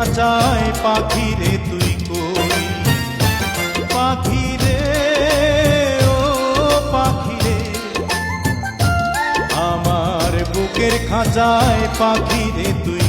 খাঁচায় পাখি রে তুই কই, পাখি রে ও পাখি রে, আমার বুকের খাঁচায় পাখি রে তুই